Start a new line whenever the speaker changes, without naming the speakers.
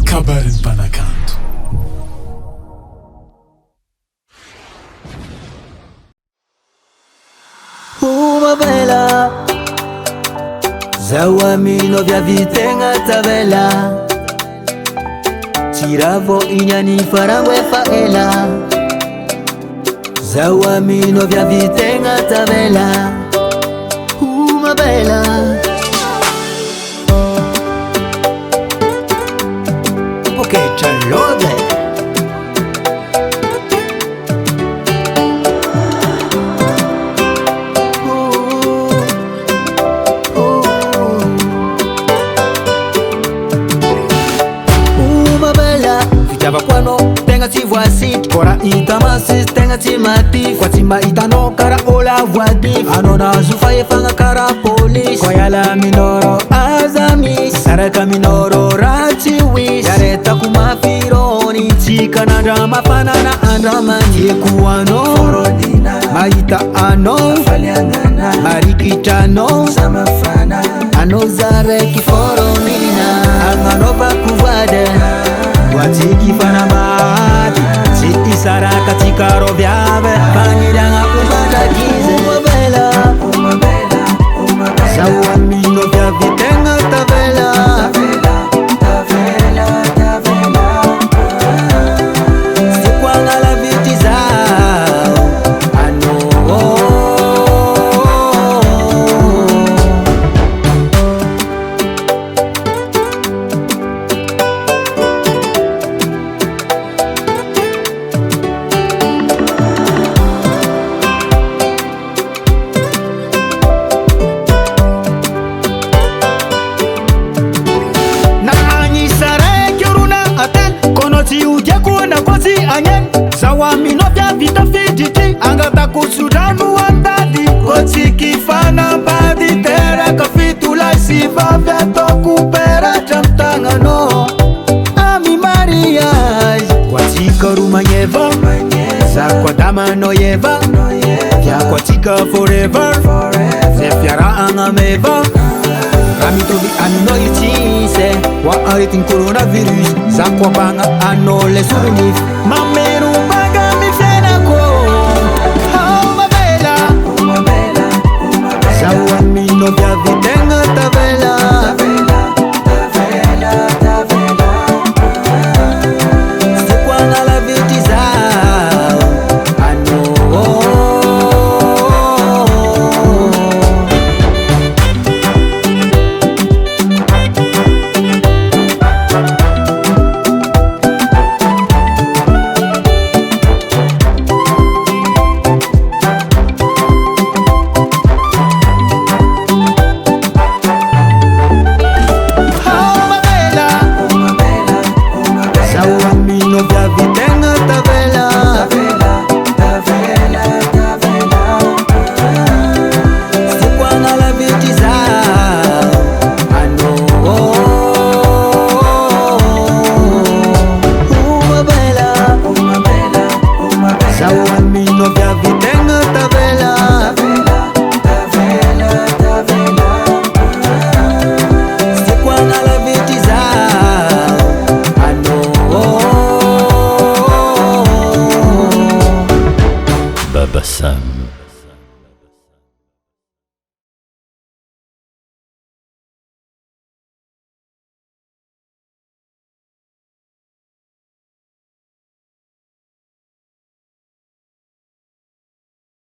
kabarin'ny mpanakanto.
Uma bela zao amino viavitegna tavela tiravo inyani farango efa ela zao amino viavitegna tavela uma bela porque chalode quando tenga si voici kora itamasis tenga si mati kwati ma itano kara ola voadi anona zufa yefanga kara police koyala minoro azami saraka minoro rati wis yareta kumafironi chika na drama fanana andrama yekuano maita ano marikitano samafana ano zareki foronina anganova kuvade watiki fana mati siti sara katika rovyave fanyidanga kumata kize uma bela sawa mino vya vitenga tavela sikwanga la viti zao ano sawa mino vya vita fiditi angata kusudanu wandadi kotiki fana badi tera kafitula siva vya tokupera chamtangano ami maria kwatika rumanyeva za kwa damano yeva vya kwatika forever zefyara angameva ramitobi anino yutise wa aritin coronavirus za kwa banga anole souvenir mameru baga mi fenako uma bela sawa mino vya vitenga tavela